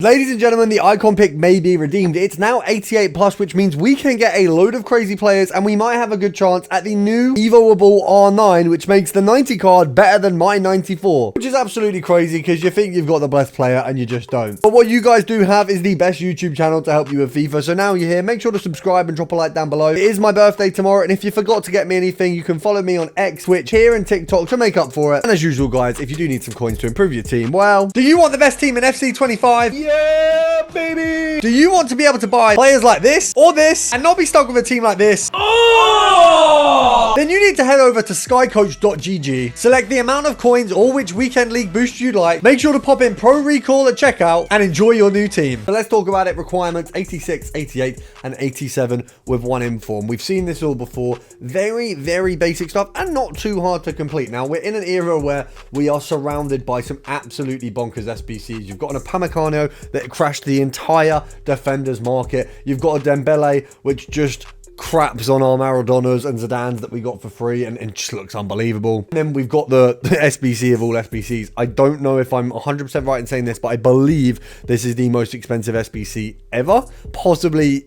Ladies and gentlemen, the icon pick may be redeemed. It's now 88 plus, which means we can get a load of crazy players and we might have a good chance at the new evoable R9, which makes the 90 card better than my 94, which is absolutely crazy because you think you've got the best player and you just don't. But what you guys do have is the best YouTube channel to help you with FIFA. So now you're here, make sure to subscribe and drop a like down below. It is my birthday tomorrow, and if you forgot to get me anything, you can follow me on X, Twitch, here and TikTok to make up for it. And as usual, guys, if you do need some coins to improve your team, well, do you want the best team in FC 25? Yeah, baby! Do you want to be able to buy players like this or this and not be stuck with a team like this? Oh! Then you need to head over to skycoach.gg, select the amount of coins or which weekend league boost you'd like, make sure to pop in Pro Recall at checkout and enjoy your new team. So let's talk about it. Requirements 86, 88 and 87 with one inform. We've seen this all before. Very, very basic stuff and not too hard to complete. Now, we're in an era where we are surrounded by some absolutely bonkers SBCs. You've got an Upamecano that crashed the entire defenders market. You've got a Dembele, which just craps on our Maradonas and Zidanes that we got for free and just looks unbelievable. And then we've got the SBC of all SBCs. I don't know if I'm 100% right in saying this, but I believe this is the most expensive SBC ever, possibly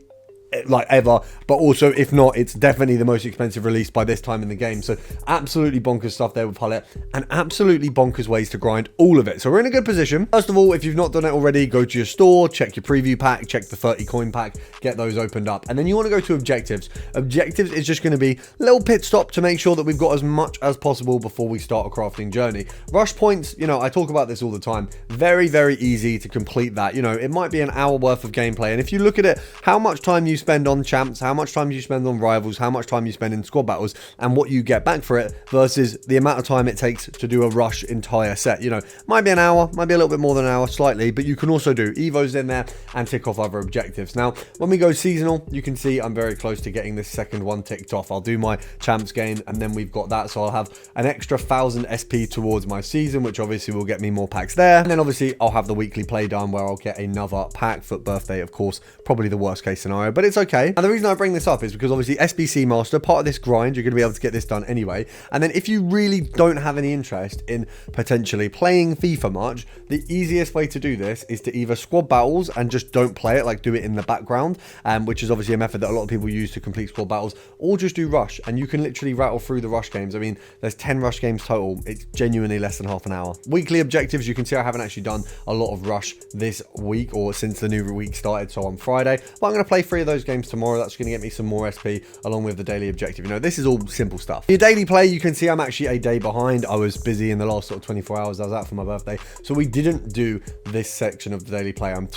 like ever, but also if not, it's definitely the most expensive release by this time in the game. So absolutely bonkers stuff there with Hullet and absolutely bonkers ways to grind all of it. So we're in a good position. First of all, if you've not done it already, go to your store, check your preview pack, check the 30 coin pack, get those opened up, and then you want to go to objectives. Objectives is just going to be a little pit stop to make sure that we've got as much as possible before we start a crafting journey. Rush points, you know, I talk about this all the time. Very, very easy to complete that. You know, it might be an hour worth of gameplay, and if you look at it, how much time you spend on champs, how much time you spend on rivals, how much time you spend in squad battles, and what you get back for it versus the amount of time it takes to do a rush entire set. You know, might be an hour, might be a little bit more than an hour slightly, but you can also do evos in there and tick off other objectives. Now, when we go seasonal, you can see I'm very close to getting this second one ticked off. I'll do my champs game and then we've got that, so I'll have an extra 1000 SP towards my season, which obviously will get me more packs there. And then obviously I'll have the weekly play done where I'll get another pack for birthday, of course, probably the worst case scenario, but it's okay. And the reason I bring this up is because obviously SBC Master, part of this grind, you're going to be able to get this done anyway. And then if you really don't have any interest in potentially playing FIFA much, the easiest way to do this is to either squad battles and just don't play it, like do it in the background, which is obviously a method that a lot of people use to complete squad battles, or just do rush and you can literally rattle through the rush games. I mean, there's 10 rush games total. It's genuinely less than half an hour. Weekly objectives, you can see I haven't actually done a lot of rush this week or since the new week started, so on Friday, but I'm going to play 3 of those games tomorrow. That's going to get me some more SP along with the daily objective. You know, this is all simple stuff. Your daily play, you can see I'm actually a day behind. I was busy in the last sort of 24 hours. I was out for my birthday, so we didn't do this section of the daily play. I'm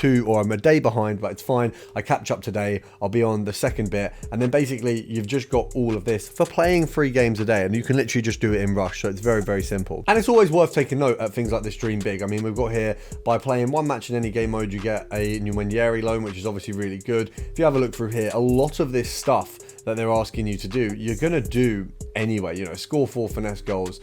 a day behind, but it's fine. I catch up today. I'll be on the second bit, and then basically you've just got all of this for playing 3 games a day, and you can literally just do it in rush. So it's very, very simple, and it's always worth taking note at things like this Dream Big. I mean, we've got here, by playing 1 match in any game mode, you get a Numendieri loan, which is obviously really good. If you have a look through here, a lot of this stuff that they're asking you to do, you're going to do anyway. You know, score 4 finesse goals,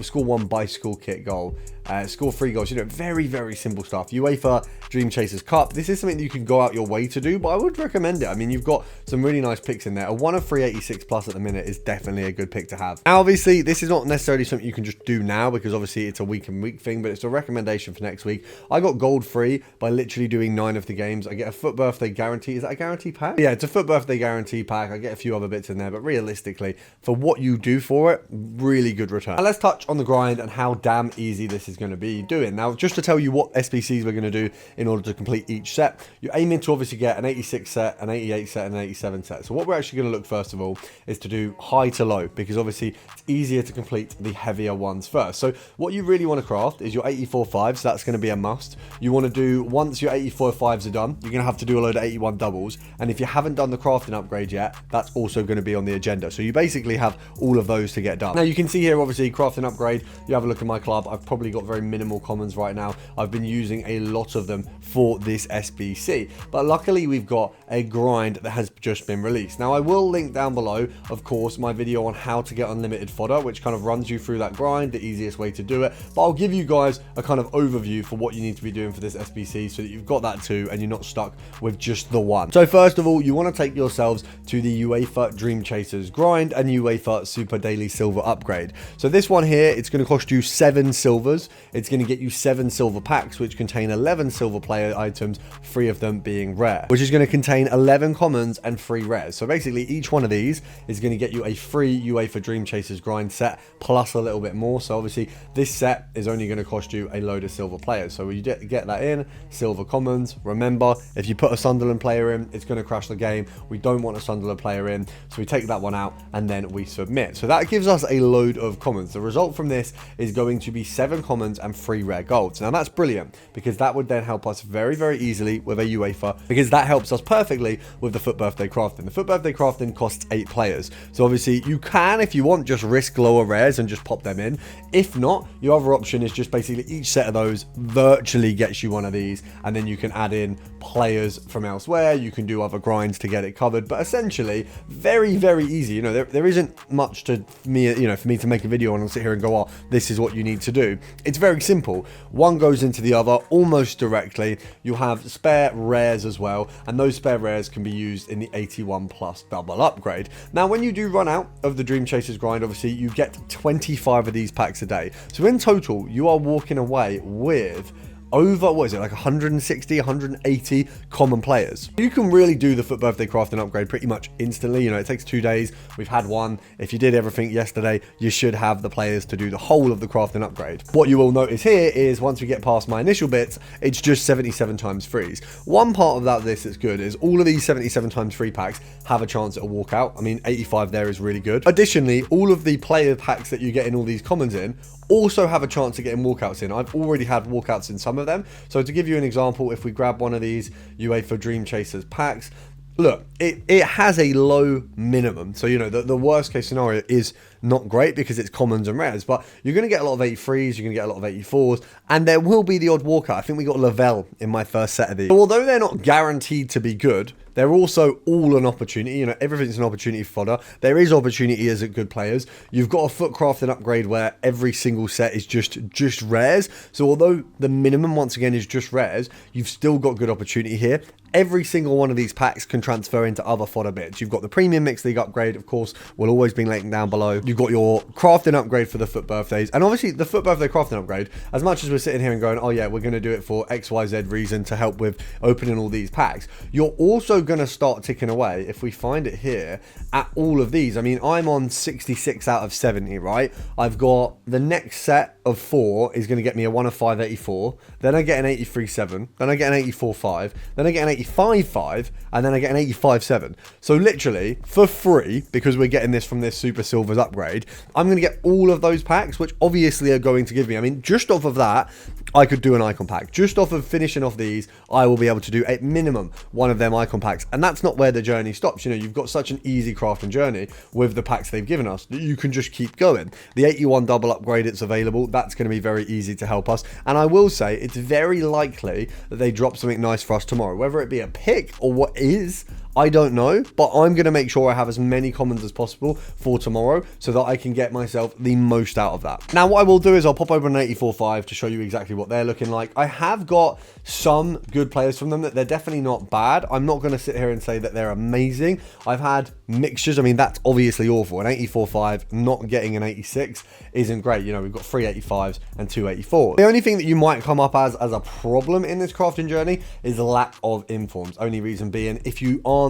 score 1 bicycle kit goal, score 3 goals. You know, very, very simple stuff. UEFA Dream Chasers Cup, this is something that you can go out your way to do, but I would recommend it. I mean, you've got some really nice picks in there. A 1 of 386 plus at the minute is definitely a good pick to have. Now, obviously, this is not necessarily something you can just do now because obviously it's a week and week thing, but it's a recommendation for next week. I got gold free by literally doing 9 of the games. I get a foot birthday guarantee. Is that a guarantee pack? Yeah, it's a foot birthday guarantee pack. I get a few other bits in there, but realistically, for what you do for it, really good return. Now, let's touch on the grind and how damn easy this is going to be doing. Now, just to tell you what SBCs we're going to do in order to complete each set, you're aiming to obviously get an 86 set, an 88 set, and an 87 set. So what we're actually going to look first of all is to do high to low, because obviously it's easier to complete the heavier ones first. So what you really want to craft is your 84 5s. So that's going to be a must. You want to do, once your 84 5s are done, you're going to have to do a load of 81 doubles. And if you haven't done the crafting upgrade yet, that's also going to be on the agenda. So you basically have all of those to get done. Now you can see here, obviously, crafting upgrade. You have a look at my club. I've probably got very minimal commons right now. I've been using a lot of them for this SBC, but luckily we've got a grind that has just been released. Now I will link down below, of course, my video on how to get unlimited fodder, which kind of runs you through that grind, the easiest way to do it. But I'll give you guys a kind of overview for what you need to be doing for this SBC so that you've got that too and you're not stuck with just the one. So first of all, you want to take yourselves to the UEFA Dream Chasers grind and UEFA Super Daily Silver upgrade. So this one here, it's going to cost you 7 silvers. It's going to get you 7 silver packs, which contain 11 silver player items, 3 of them being rare, which is going to contain 11 commons and 3 rares. So basically, each one of these is going to get you a free UEFA Dream Chasers grind set, plus a little bit more. So obviously, this set is only going to cost you a load of silver players. So you get that in, silver commons. Remember, if you put a Sunderland player in, it's going to crash the game. We don't want a Sunderland player in, so we take that one out, and then we submit. So that gives us a load of commons. The result from this is going to be 7 commons and 3 rare golds. Now that's brilliant, because that would then help us very, very easily with a UEFA, because that helps us perfectly with the FUT Birthday Crafting. The FUT Birthday Crafting costs 8 players. So obviously you can, if you want, just risk lower rares and just pop them in. If not, your other option is just basically each set of those virtually gets you one of these, and then you can add in players from elsewhere. You can do other grinds to get it covered, but essentially very, very easy. You know, there isn't much to me, you know, for me to make a video and I'll sit here and go, oh, this is what you need to do. It's very simple. One goes into the other almost directly. You have spare rares as well, and those spare rares can be used in the 81 plus double upgrade. Now, when you do run out of the Dream Chasers grind, obviously you get 25 of these packs a day. So in total, you are walking away with over, what is it, like 160, 180 common players. You can really do the FUT Birthday Crafting upgrade pretty much instantly. You know, it takes 2 days. We've had one. If you did everything yesterday, you should have the players to do the whole of the crafting upgrade. What you will notice here is once we get past my initial bits, it's just 77 times freeze. One part of this that's good is all of these 77 times free packs have a chance at a walkout. I mean, 85 there is really good. Additionally, all of the player packs that you get in all these commons in also have a chance of getting walkouts in. I've already had walkouts in some of them. So to give you an example, if we grab one of these UEFA Dream Chasers packs, look, it has a low minimum. So, you know, the worst case scenario is not great because it's commons and rares, but you're going to get a lot of 83s, you're going to get a lot of 84s, and there will be the odd walkout. I think we got Lavelle in my first set of these. So although they're not guaranteed to be good, they're also all an opportunity. You know, everything's an opportunity for fodder. There is opportunity as a good players. You've got a FUT Crafting upgrade where every single set is just rares. So although the minimum, once again, is just rares, you've still got good opportunity here. Every single one of these packs can transfer into other fodder bits. You've got the Premium Mix League upgrade, of course, will always be linked down below. You've got your crafting upgrade for the FUT Birthdays. And obviously, the FUT Birthday crafting upgrade, as much as we're sitting here and going, oh yeah, we're going to do it for XYZ reason to help with opening all these packs, you're also going to start ticking away, if we find it here, at all of these. I mean, I'm on 66 out of 70, right? I've got the next set of 4 is going to get me a 1 of 5 84. Then I get an 83.7. Then I get an 84.5. Then I get an 85.5. And then I get an 85.7. So literally, for free, because we're getting this from this Super Silvers upgrade, I'm going to get all of those packs, which obviously are going to give me, I mean, just off of that, I could do an icon pack. Just off of finishing off these, I will be able to do at minimum one of them icon packs. And that's not where the journey stops. You know, you've got such an easy crafting journey with the packs they've given us that you can just keep going. The 81 double upgrade, it's available. That's going to be very easy to help us. And I will say it's very likely that they drop something nice for us tomorrow. Whether it be a pick or what is, I don't know, but I'm going to make sure I have as many commons as possible for tomorrow so that I can get myself the most out of that. Now, what I will do is I'll pop open an 84.5 to show you exactly what they're looking like. I have got some good players from them that they're definitely not bad. I'm not going to sit here and say that they're amazing. I've had mixtures. I mean, that's obviously awful. An 84.5, not getting an 86 isn't great. You know, we've got 3 85s and 2 84s. The only thing that you might come up as a problem in this crafting journey is the lack of informs. Only reason being, if you aren't,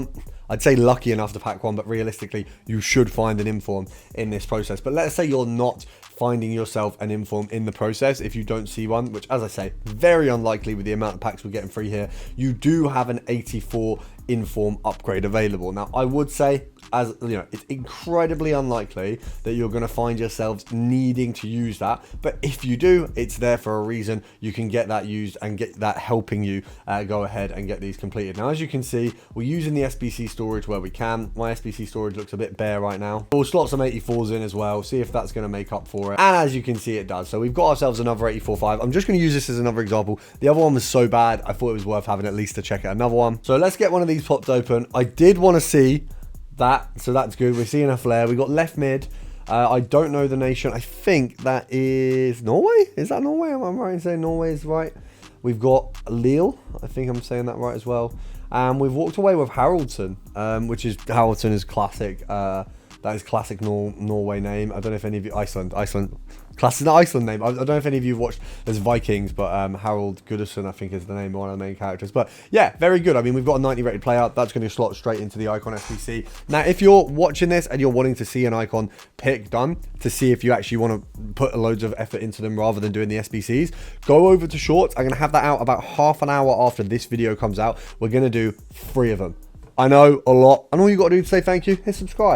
I'd say, lucky enough to pack one, but realistically, you should find an inform in this process. But let's say you're not finding yourself an inform in the process. If you don't see one, which, as I say, very unlikely with the amount of packs we're getting free here, you do have an 84 inform upgrade available. Now, I would say, as you know, it's incredibly unlikely that you're going to find yourselves needing to use that, but if you do, it's there for a reason. You can get that used and get that helping you go ahead and get these completed. Now, as you can see, we're using the SBC storage where we can. My SBC storage looks a bit bare right now. We'll slot some 84s in as well, see if that's going to make up for it, and as you can see, it does. So we've got ourselves another 84.5. I'm just going to use this as another example. The other one was so bad, I thought it was worth having at least to check out another one. So let's get one of these popped open. I did want to see that, so that's good. We're seeing a flare. We got left mid. I don't know the nation. I think that is Norway. Is that Norway? Am I right in saying Norway is right? We've got Lille. I think I'm saying that right as well. And we've walked away with Haraldson, which is Haraldson is classic. That That is classic Norway name. I don't know if any of you... Iceland. Classic Iceland name. I don't know if any of you have watched... There's Vikings, but Harold Goodison, I think, is the name of one of the main characters. But yeah, very good. I mean, we've got a 90 rated player. That's going to slot straight into the icon SBC. Now, if you're watching this and you're wanting to see an icon pick done, to see if you actually want to put loads of effort into them rather than doing the SBCs, go over to Shorts. I'm going to have that out about half an hour after this video comes out. We're going to do 3 of them. I know, a lot. And all you got to do to say thank you is subscribe.